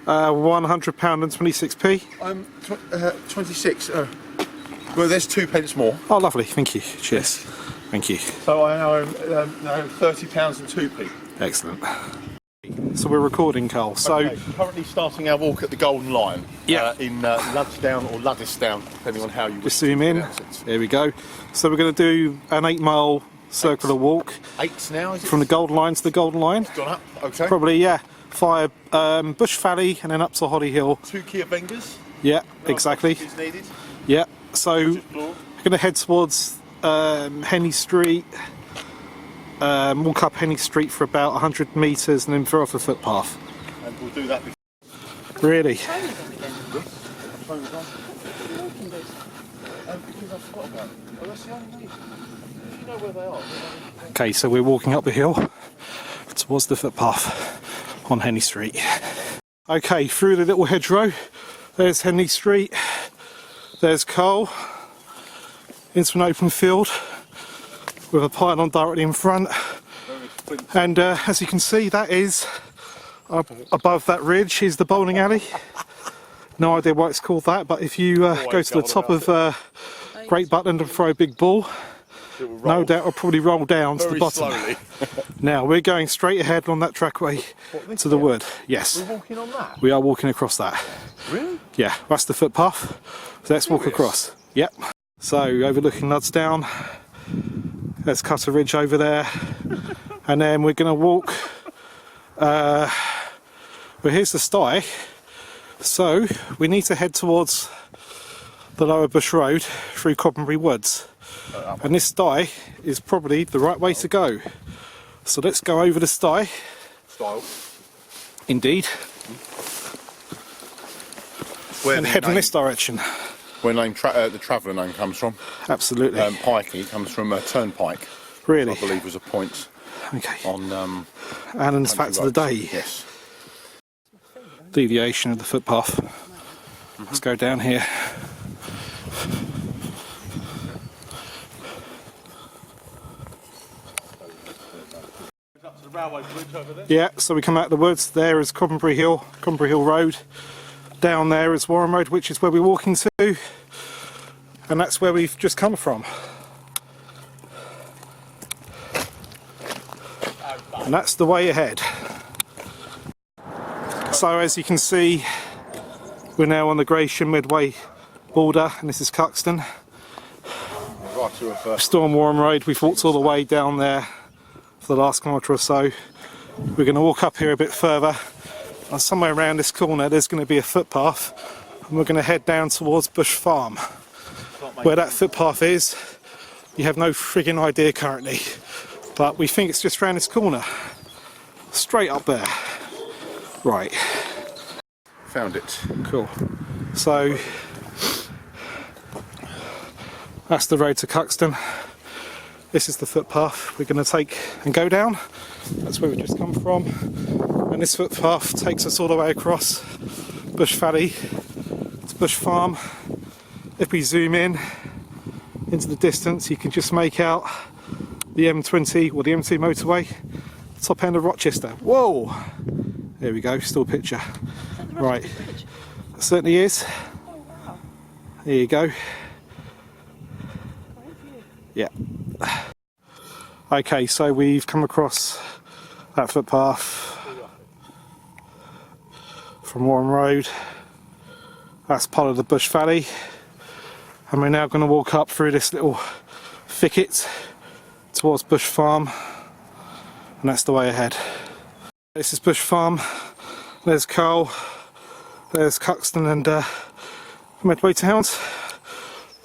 £100 and 26p. 26. Well, there's 2 pence more. Oh, lovely. Thank you. Cheers. Thank you. So I now owe £30 and 2p. Excellent. So we're recording, Carl. So okay, currently starting our walk at the Golden Line. Yeah. In Luddesdown or Luddesdown, depending on how you just zoom in. There we go. So we're going to do an 8-mile circular walk. 8 now, is it? From the Golden Line to the Golden Line. It's gone up. Okay. Probably, yeah. Via Bush Valley and then up to Holly Hill. 2 Kia Vengers. Yeah, exactly. Is needed. Yeah. So we're going to head towards Henley Street. Walk up Henley Street for about 100 metres and then throw off a footpath. And we'll do that before. Really? Because I forgot about it. Oh, that's the only reason. You know where they are. Okay, so we're walking up the hill towards the footpath on Henley Street. Okay, through the little hedgerow, there's Henley Street, there's Cole, into an open field with a pylon directly in front, and as you can see, that is above that ridge is the bowling alley. No idea why it's called that, but if you go to the top of Great Buckland and throw a big ball, no doubt it'll probably roll down to the bottom. Slowly. Now we're going straight ahead on that trackway to the wood. Yes. We're walking on that? We are walking across that. Really? Yeah, that's the footpath. So let's walk across. Yep. So overlooking Luddesdown, there's Cutter Ridge over there, and then we're going to walk. Well, here's the sty. So we need to head towards the Lower Bush Road through Cobhambury Woods. And this sty is probably the right way to go. So let's go over the sty. Style. Indeed. Where And head in this direction. Where the traveller name comes from. Absolutely. Pikey comes from a turnpike. Really? I believe was a point. Okay. On Alan's fact of the day. Yes. Deviation of the footpath. Let's go down here. Yeah, so we come out of the woods. There is Cobhambury Hill Road. Down there is Warren Road, which is where we're walking to, and that's where we've just come from. And that's the way ahead. So as you can see, we're now on the Gratian Midway border, and this is Cuxton. Storm Warren Road. We've walked all the way down there for the last kilometre or so. We're going to walk up here a bit further, and somewhere around this corner there's going to be a footpath, and we're going to head down towards Bush Farm. Where that footpath is, you have no frigging idea currently, but we think it's just around this corner, straight up there. Right. Found it. Cool. So that's the road to Cuxton. This is the footpath we're going to take and go down. That's where we've just come from. And this footpath takes us all the way across Bush Valley to Bush Farm. If we zoom in into the distance, you can just make out the M20 or the M2 motorway, top end of Rochester. Whoa! There we go, still picture. Right. It certainly is. There you go. Yeah. Okay, so we've come across that footpath from Warren Road. That's part of the Bush Valley, and we're now going to walk up through this little thicket towards Bush Farm, and that's the way ahead. This is Bush Farm. There's Carl, there's Cuxton and Midway Towns.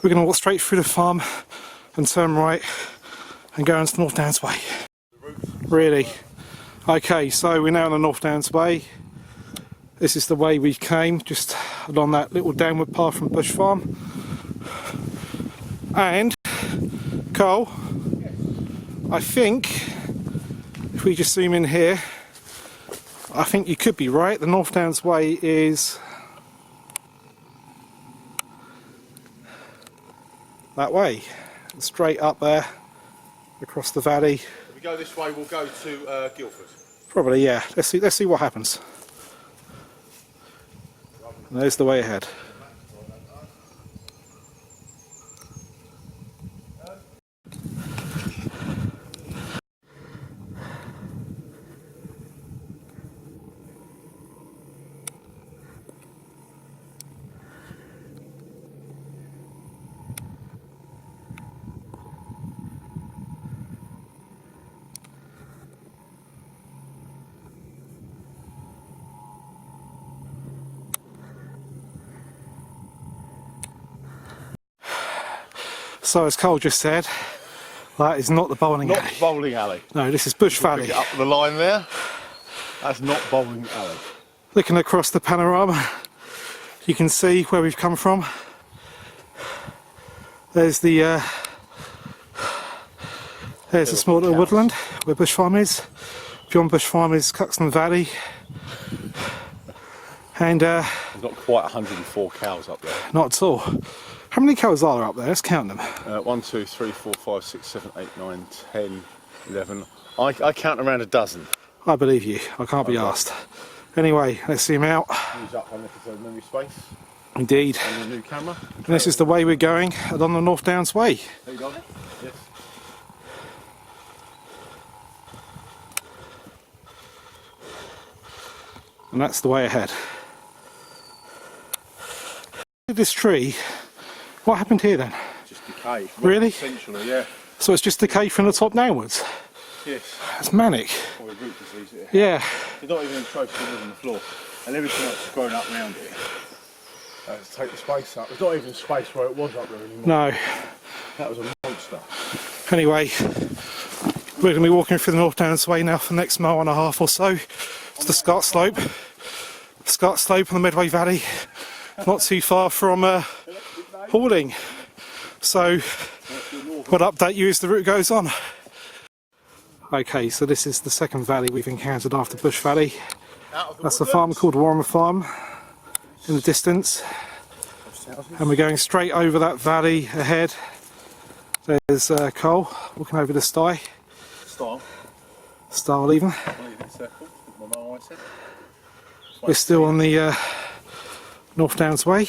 We're going to walk straight through the farm and turn right and go into North Downs Way. Really? Okay, so we're now on the North Downs Way. This is the way we came, just along that little downward path from Bush Farm. And, Cole, I think, if we just zoom in here, I think you could be right. The North Downs Way is that way, straight up there, across the valley. If we go this way, we'll go to Guildford. Probably, yeah. Let's see what happens. And there's the way ahead. So as Cole just said, that is not the bowling alley. Not bowling alley. No, this is Bush Valley. Pick it up the line there. That's not bowling alley. Looking across the panorama, you can see where we've come from. There's the small little woodland where Bush Farm is. Beyond Bush Farm is Cuxton Valley. And There's not quite 104 cows up there. not at all. How many cows are there up there? Let's count them. 1, 2, 3, 4, 5, 6, 7, 8, 9, 10, 11. I count around a dozen. I believe you. I can't be asked. Anyway, let's zoom out. Use up and look at the memory space Indeed. and the new camera. And this is the way we're going along the North Downs Way. There you go. Yes. And that's the way ahead. This tree, what happened here then? Just decay. Really? Essentially, yeah. So it's just decay from the top downwards? Yes. That's manic. Or a root disease here. Yeah. There's not even a trophy on the floor. And everything else is grown up around it. To take the space up. There's not even space where it was up there anymore. No. That was a monster. Anyway, we're going to be walking through the North Downs Way now for the next mile and a half or so. It's the Scott Slope. The Scott Slope on the Medway Valley. Not too far from Hording. So we'll update you as the route goes on. Okay, so this is the second valley we've encountered after Bush Valley. That's a farm called Warren Farm in the distance. And we're going straight over that valley ahead. There's Cole walking over the sty. Style even. We're still on the North Downs Way.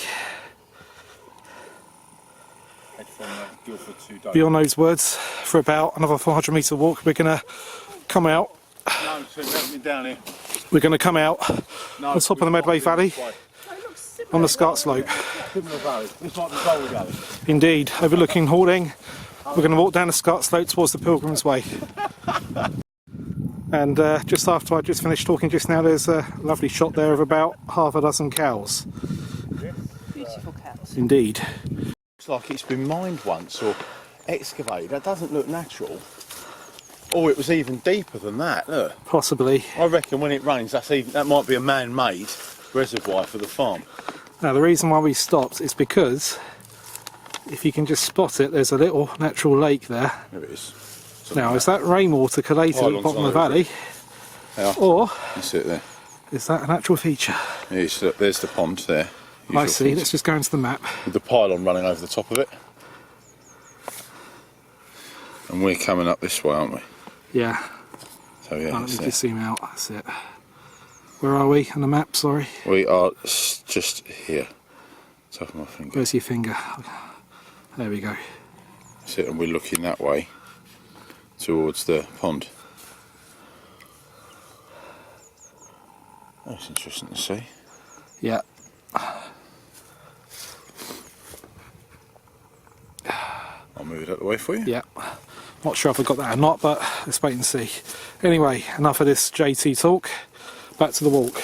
Beyond those words, for about another 400 metre walk, we're going to come out. No, so let me down here. We're going to come out on top of the Medway Valley on the Scott Slope. Similar valley. This might be Bowling Valley. Indeed, overlooking Hording. We're going to walk down the Scott Slope towards the Pilgrim's Way. And just after I just finished talking just now, there's a lovely shot there of about half a dozen cows. Beautiful cows. Indeed. Looks like it's been mined once or excavated. That doesn't look natural. Or it was even deeper than that. Look. Possibly. I reckon when it rains, that might be a man-made reservoir for the farm. Now the reason why we stopped is because if you can just spot it, there's a little natural lake there. There it is. Now is that rainwater collated at the bottom of the valley, or That's it there. is that an actual feature? Yes, look, there's the pond there. I see. Let's just go into the map. With the pylon running over the top of it. And we're coming up this way, aren't we? Yeah. So yeah, Let me that's just it. zoom out. That's it. Where are we on the map? Sorry. We are just here. Top of my finger. Where's your finger? There we go. That's it, and we're looking that way towards the pond. That's interesting to see. Yeah. I'll move it out of the way for you. Yeah. Not sure if I got that or not, but let's wait and see. Anyway, enough of this JT talk. Back to the walk.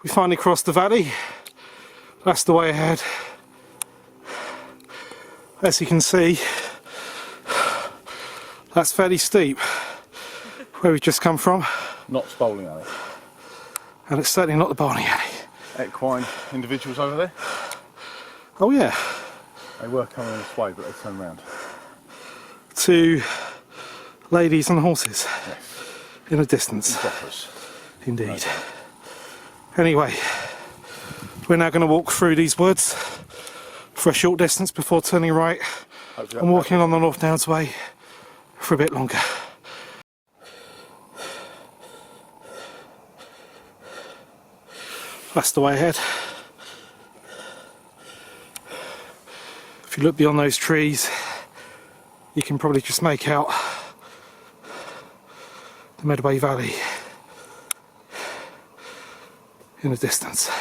We finally crossed the valley. That's the way ahead. As you can see, that's fairly steep where we've just come from, Not bowling alley. and it's certainly not the bowling alley. Equine individuals over there. Oh yeah, They were coming this way, but they turned round. two ladies and horses Yes. in the distance. Droppers. Indeed. No doubt. Anyway, we're now going to walk through these woods for a short distance before turning right Hopefully and walking along the North Downs Way for a bit longer. That's the way ahead. If you look beyond those trees, you can probably just make out the Medway Valley in the distance.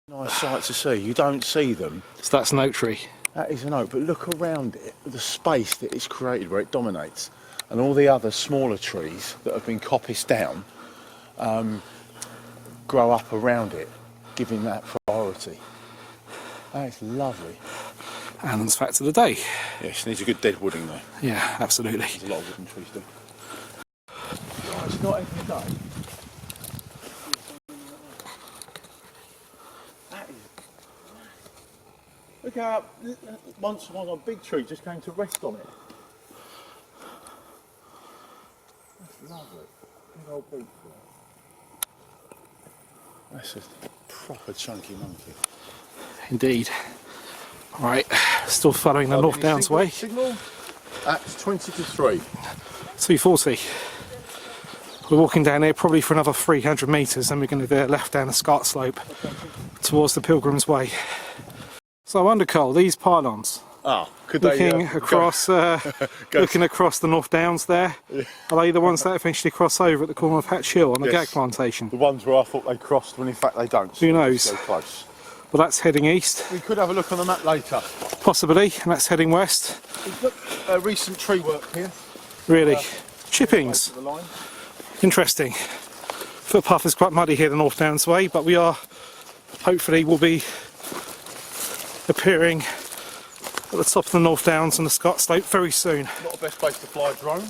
Nice sight to see. You don't see them. So that's an oak tree. That is an oak, but look around it, the space that it's created where it dominates, and all the other smaller trees that have been coppiced down grow up around it, giving that priority. That is lovely. Alan's fact of the day. Yes, needs a good dead wooding though. Yeah, absolutely. There's a lot of wooden trees do. Oh, it's not every day. That is... Look how once on a big tree just came to rest on it. That's lovely. Big old beech there. That's a proper chunky monkey. Indeed. Right, still following the North Downs way. Signal at 20 to 3. 240. We're walking down here probably for another 300 metres, and we're going to veer left down the Scarp slope towards the Pilgrim's Way. So I wonder, Cole, these pylons, Could looking they across, looking across the North Downs there, are they the ones that eventually cross over at the corner of Hatch Hill on the Yes. Gag Plantation? The ones where I thought they crossed when in fact they don't. Who knows? So close. Well, that's heading east, We could have a look on the map later. possibly, and that's heading west. We've got recent tree work here. Really. Chippings. To the line. Interesting. Footpath is quite muddy here the North Downs way, but we are, hopefully, will be appearing at the top of the North Downs on the Scarp slope very soon. Not the best place to fly a drone.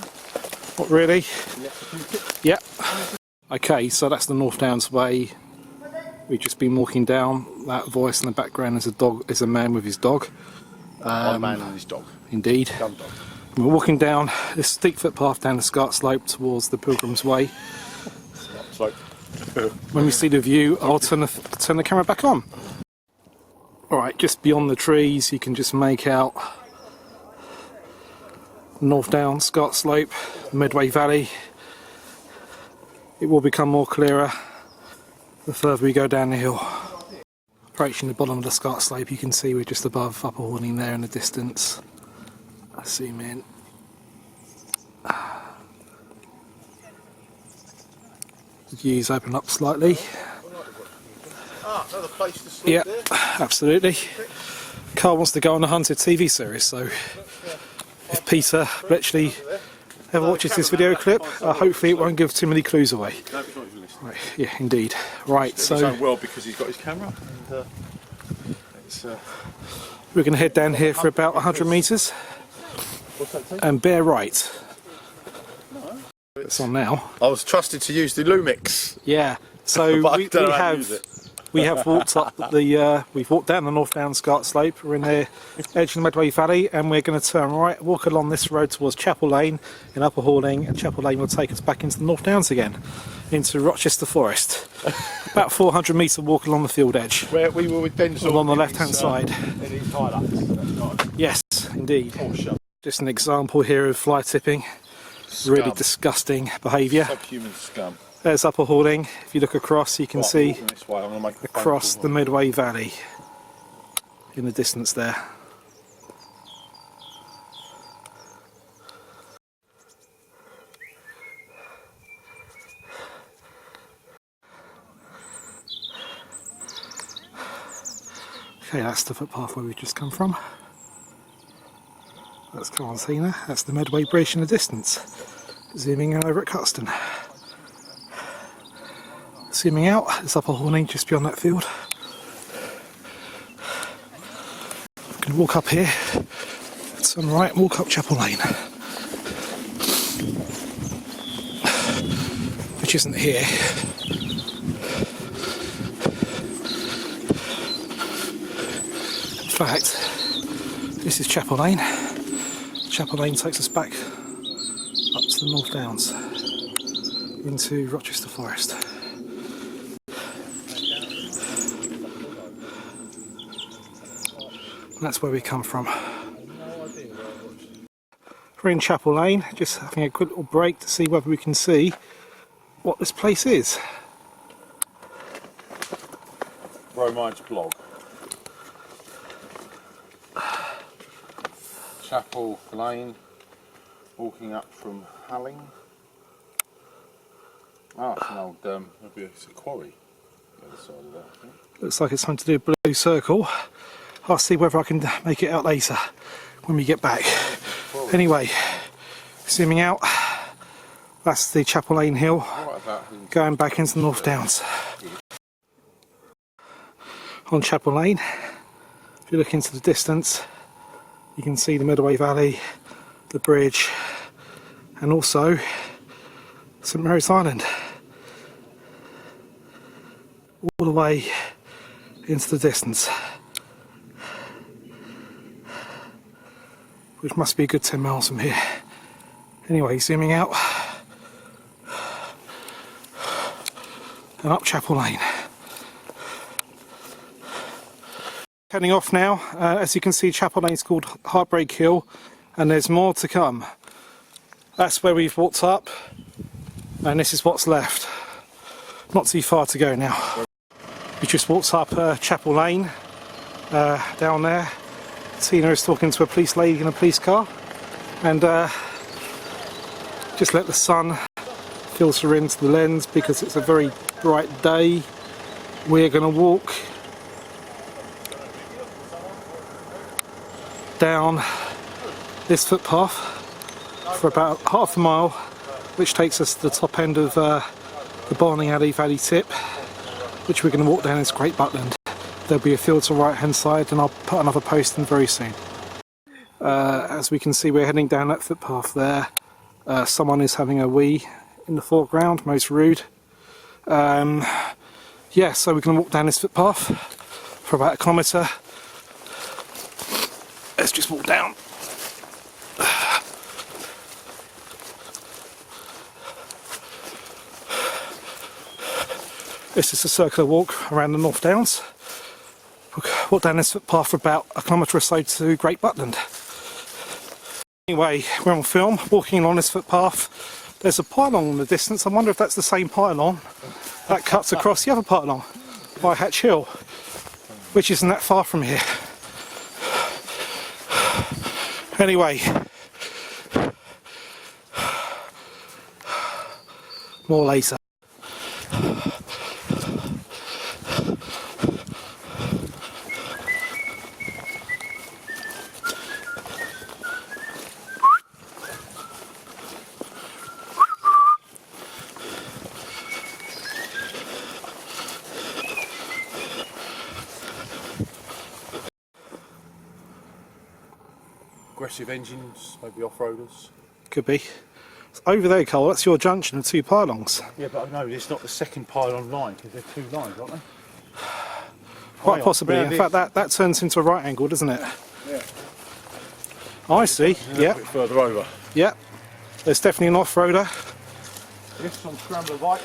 What, really? Yeah. Yep. Okay, so that's the North Downs way. We've just been walking down. That voice in the background is a man with his dog. My man and his dog. Indeed. Gun dog. We're walking down this steep footpath down the Scarp slope towards the Pilgrim's Way. So, When we see the view, I'll turn the camera back on. Alright, just beyond the trees, you can just make out North Downs, Scarp slope, Medway Valley. It will become more clearer the further we go down the hill. Approaching the bottom of the Scarp slope, you can see we're just above Upper Horning there in the distance. I zoom in. The views open up slightly. another place to sleep Yeah, there. absolutely. Carl wants to go on a Hunted TV series, so if Peter Bletchley ever watches this video clip, hopefully it won't give too many clues away. No, he's not even listening. Right, yeah, indeed. Right, He's doing so well because he's got his camera. And, we're going to head down here for about 100 metres what's that take? and bear right. It's on now. I was trusted to use the Lumix. Yeah, so But I we don't know how to use have it. we have walked up the we've walked down the North Downs Scarp slope. We're in the edge of the Medway Valley, and we're going to turn right, walk along this road towards Chapel Lane in Upper Horning, and Chapel Lane will take us back into the North Downs again, into Rochester Forest. About 400 metre walk along the field edge. Where we were with Denzel. On the left-hand side. In his highlights. Yes, indeed. Oh, shut. Just an example here of fly tipping. Really disgusting behaviour. Subhuman scum. There's Upper Horning. If you look across, you can see This way. I'm gonna make a phone across call. the Medway Valley in the distance there. Okay, that's the footpath where we've just come from. That's Carlsina. That's the Medway Bridge in the distance. Zooming in over at Cuxton. Zooming out, it's Upper Horning just beyond that field. I'm going to walk up here, turn right and walk up Chapel Lane. Which isn't here. In fact, this is Chapel Lane. Chapel Lane takes us back up to the North Downs into Rochester Forest. And that's where we come from. We're in Chapel Lane, just having a quick little break to see whether we can see what this place is. Bromide's blog. Chapel Lane, walking up from Halling. Ah, it's an old, maybe it's a quarry. The other side of that, I think. Looks like it's time to do a blue circle. I'll see whether I can make it out later when we get back. Anyway, zooming out, that's the Chapel Lane hill going back into the North Downs. On Chapel Lane, if you look into the distance, you can see the Medway Valley, the bridge, and also St Mary's Island. All the way into the distance, which must be a good 10 miles from here. Anyway, zooming out and up Chapel Lane. Heading off now. As you can see, Chapel Lane is called Heartbreak Hill, and there's more to come. That's where we've walked up, and this is what's left. Not too far to go now. We just walked up Chapel Lane, down there. Tina is talking to a police lady in a police car, and just let the sun filter into the lens because it's a very bright day. We're going to walk down this footpath for about half a mile, which takes us to the top end of the Barney Alley Valley tip, which we're going to walk down this Great Buckland. There'll be a field to the right hand side, and I'll put another post in very soon. As we can see, we're heading down that footpath there. Someone is having a wee in the foreground, most rude. Yeah, so we're going to walk down this footpath for about 1 kilometre. Let's just walk down. This is a circular walk around the North Downs. We'll walk down this footpath for about 1 kilometre or so to Great Buckland. Anyway, we're on film, walking along this footpath. There's a pylon in the distance. I wonder if that's the same pylon that cuts across the other pylon by Hatch Hill, which isn't that far from here. Anyway, more later. Aggressive engines, maybe off-roaders. Could be. It's over there, Cole. That's your junction of 2 pylons. Yeah, but I know it's not the second pylon line because they're 2 lines, aren't they? Quite possibly. In fact, that turns into a right angle, doesn't it? Yeah. I see. Yeah. A bit further over. Yeah. There's definitely an off-roader. This on Scrambler Bike.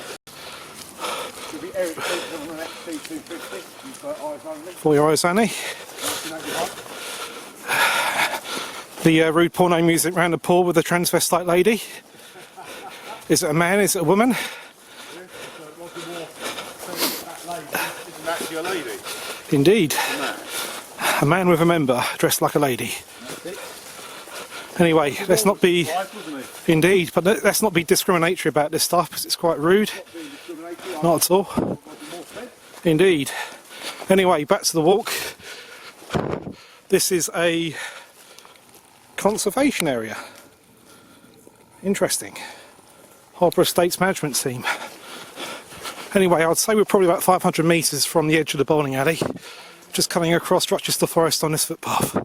Should be Eric on an XC250. Eyes only. For your eyes only. 1981. The rude porno music round the pool with a transvestite lady. Is it a man? Is it a woman? Yes, it was the war. That lady isn't actually a lady. Indeed. A man with a member dressed like a lady. Anyway, let's not be... Indeed, but let's not be discriminatory about this stuff because it's quite rude. Not at all. Indeed. Anyway, back to the walk. This is a conservation area. Interesting. Harbour Estates Management Team. Anyway, I'd say we're probably about 500 metres from the edge of the bowling alley, just coming across Rochester Forest on this footpath.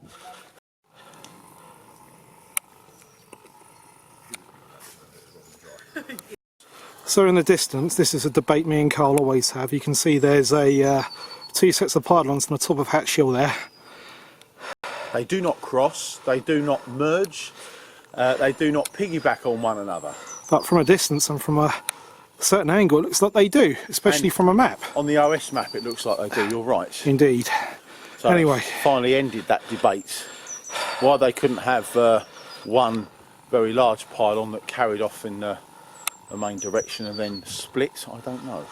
So in the distance, this is a debate me and Carl always have. You can see there's a 2 sets of pylons on the top of Hatch Hill there. They do not cross, they do not merge, they do not piggyback on one another. But from a distance and from a certain angle, it looks like they do, especially from a map. On the OS map it looks like they do, you're right. Indeed. So Anyway. finally ended that debate. Why they couldn't have one very large pylon that carried off in the main direction and then split, I don't know.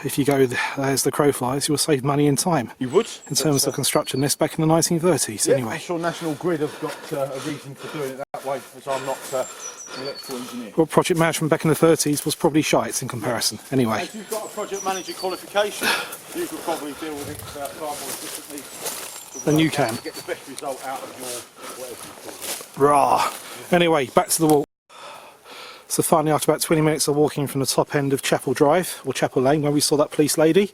if you go as the crow flies, you'll save money and time. You would? In terms of constructing this back in the 1930s, yeah, anyway. I'm sure National Grid have got a reason for doing it that way, as I'm not an electrical engineer. Well, project management back in the 30s was probably shite in comparison, anyway. If you've got a project manager qualification, you could probably deal with it far more efficiently Than you can. to get the best result out of your whatever you call it. Rah. Anyway, back to the walk. So finally, after about 20 minutes of walking from the top end of Chapel Drive, or Chapel Lane, where we saw that police lady,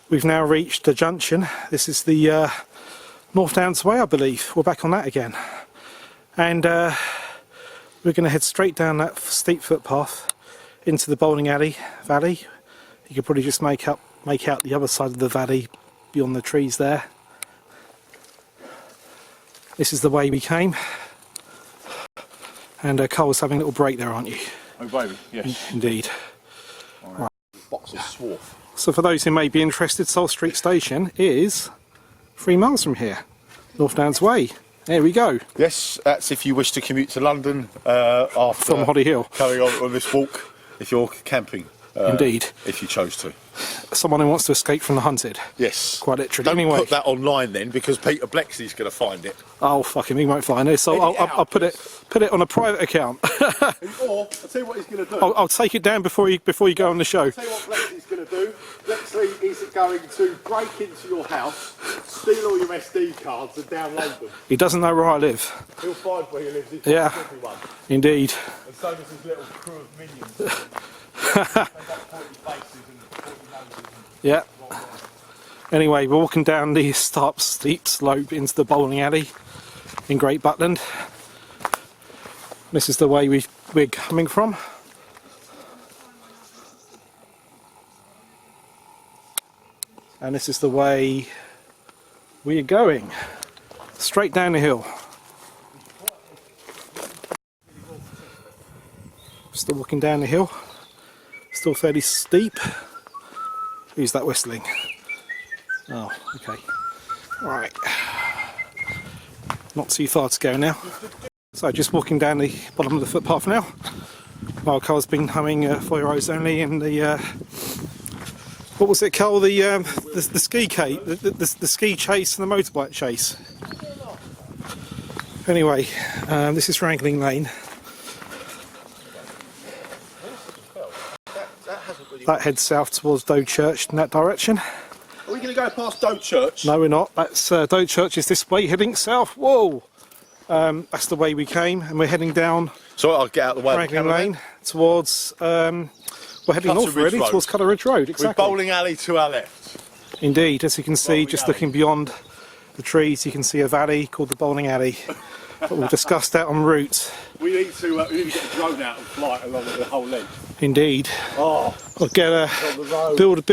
we've now reached the junction. This is the North Downs Way, I believe. We're back on that again. And we're going to head straight down that steep footpath into the bowling alley valley. You could probably just make out the other side of the valley beyond the trees there. This is the way we came. And Cole's having a little break there, aren't you? Oh baby, yes. Indeed. Right. Box of swarf. So for those who may be interested, Salt Street Station is 3 miles from here. North Downs Way. There we go. Yes, that's if you wish to commute to London after From Hoddy Hill. carrying on this walk, if you're camping. Indeed. If you chose to. Someone who wants to escape from the hunted. Yes. Quite literally. Don't Anyway. put that online then, because Peter Blexley's going to find it. Oh, fuck him, he won't find it. So I'll put it on a private account. Or, I'll tell you what he's going to do. I'll take it down before you go on the show. I'll tell you what Blexley's going to do. Blexley is going to break into your house, steal all your SD cards and download them. He doesn't know where I live. He'll find where you live. He finds Yeah. everyone. Indeed. And so does his little crew of minions. They've got 40 faces and 40 noses and Yeah. Anyway, we're walking down the steep slope into the bowling alley in Great Buckland. This is the way we're coming from. And this is the way we are going. Straight down the hill. Still walking down the hill. Still fairly steep. Who's that whistling? Oh, okay. Alright. Not too far to go now. So just walking down the bottom of the footpath now. While Carl's been humming 4 Eyes Only in the what was it, Carl? The ski the ski chase and the motorbike chase. Anyway, this is Wrangling Lane. That heads south towards Doe Church in that direction. Are we going to go past Doe Church? No, we're not. That's Doe Church is this way, heading south. Whoa! That's the way we came, and we're heading down So I'll get out of the way. Wrangling Lane towards. We're heading north Ridge really Road. towards Cutter Ridge Road. With Exactly. bowling alley to our left. Indeed, as you can see, Bowling just alley. looking beyond the trees, you can see a valley called the Bowling Alley. But we'll discuss that en route. We need to get a drone out and fly it along the whole length. Indeed. Oh, I'll get on the road.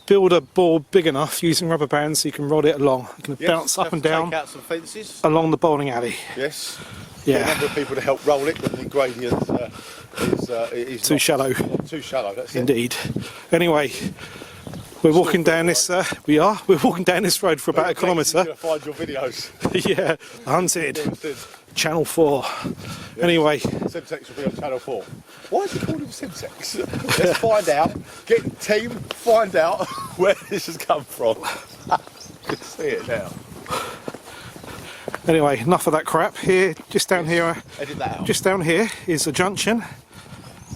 build a ball big enough using rubber bands so you can rod it along. You can Yes, bounce up have and to down Take out some fences. along the bowling alley. Yes. Get a Yeah. number of people to help roll it, but the gradient is Too shallow. Not too shallow. That's it. Indeed. Anyway, we're walking down this. We're walking down this road for about a kilometre. You're going to find your videos. Yeah, hunted. Channel 4. Anyway, Semtex will be on Channel 4. Why is it called him Semtex? Let's find out. Get the team, find out where this has come from. You can see it now. anyway, enough of that crap. Here, just down here, Edit that out. just down here is a junction.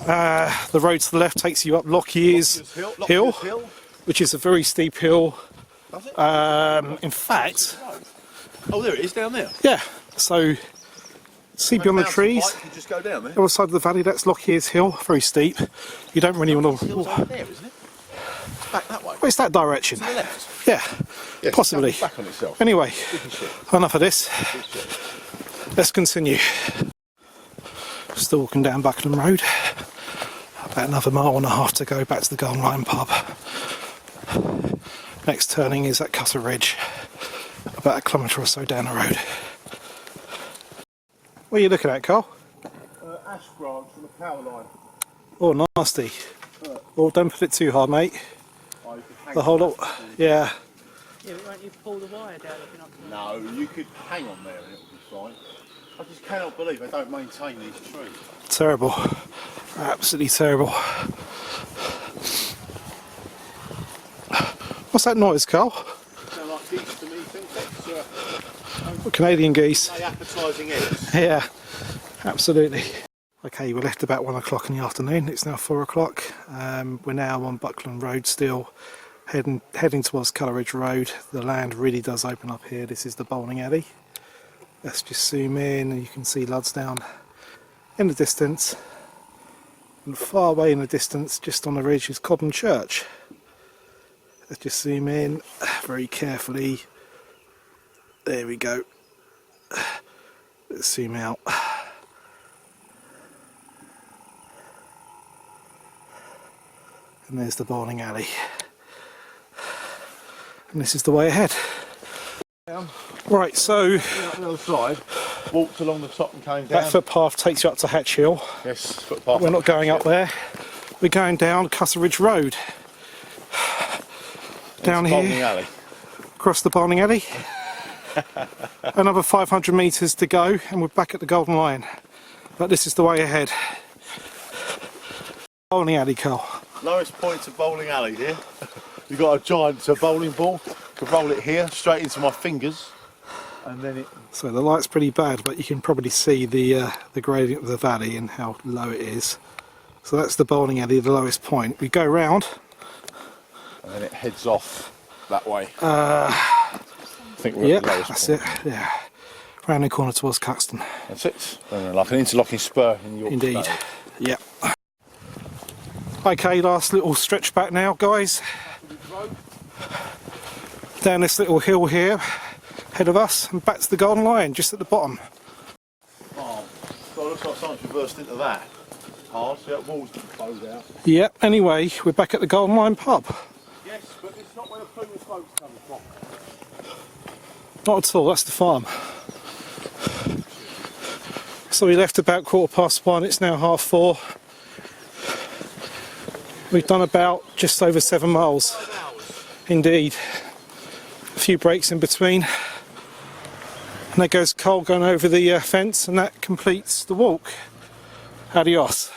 The road to the left takes you up Lockyer's Hill, which is a very steep hill. Does it? In fact, Oh, there it is down there. yeah. So, see beyond the Mountain trees. bike, you just go down there. The other side of the valley, that's Lockyer's Hill, very steep. You don't really want The hill's to. over there, isn't it? It's back that way. Where's that direction? To the left. Yeah, Yes, possibly. it's back on itself. Anyway, Good shit. enough of this. Good shit. Let's continue. Still walking down Buckland Road. About another mile and a half to go back to the Golden Lion pub. Next turning is at Cutter Ridge. About a kilometre or so down the road. What are you looking at, Carl? Ash branch from the power line. Oh, nasty. Oh, don't put it too hard, mate. Oh, you could hang The whole lot. Yeah. Yeah, but won't you pull the wire down looking up to the... No, you could hang on there and it'll be fine. I just cannot believe they don't maintain these trees. Terrible. Absolutely terrible. What's that noise, Carl? Sound like geese to me, Semsex. Canadian geese. They appetising eggs. Yeah, absolutely. Okay, we left about 1 o'clock in the afternoon. It's now 4 o'clock. We're now on Buckland Road still, heading towards Coleridge Road. The land really does open up here. This is the bowling alley. Let's just zoom in and you can see Luddesdown in the distance. And far away in the distance, just on the ridge, is Cobham Church. Let's just zoom in very carefully. There we go. Let's zoom out. And there's the bowling alley. And this is the way ahead. Right, so Up the other side, walked along the top and came down. that footpath takes you up to Hatch Hill. Yes, footpath. We're not going up there. We're going down Coleridge Road. Down Bowling here, alley. across the bowling alley. Another 500 metres to go and we're back at the Golden Lion. But this is the way ahead. Bowling alley, Carl. Lowest point of bowling alley here. You've got a giant bowling ball. Could roll it here, straight into my fingers. And then it... So the light's pretty bad, but you can probably see the gradient of the valley and how low it is. So that's the bowling alley, the lowest point. We go round. And then it heads off that way. I think we're at the lowest that's point. it. Yeah, round the corner towards Cuxton. That's it. Like an interlocking spur in York. Indeed. Yep. Okay, last little stretch back now, guys. Down this little hill here, ahead of us, and back to the Golden Lion, just at the bottom. Oh, God, it looks like someone's reversed into that. Hard, so that wall's been closed out. Yep. Anyway, we're back at the Golden Lion pub. Yes, but it's not where the Plymouth folks come from. Not at all. That's the farm. So we left about 1:15. It's now 4:30. We've done about just over 7 miles. Indeed. A few breaks in between. And there goes Cole going over the fence, and that completes the walk. Adios.